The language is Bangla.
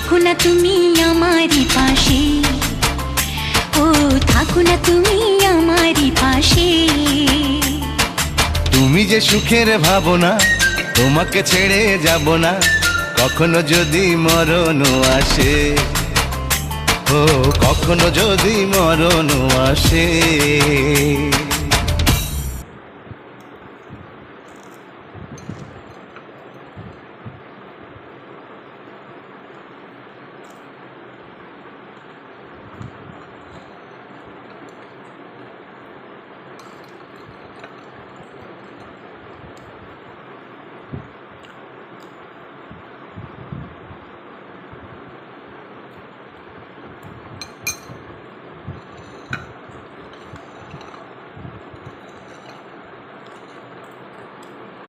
থাকো না তুমি আমারই পাশে, ও থাকো না তুমি আমারই পাশে। তুমি যে সুখের ভাবনা, তোমাকে ছেড়ে যাব না, কখনো যদি মরণ আসে, ও কখনো যদি মরণ আসে।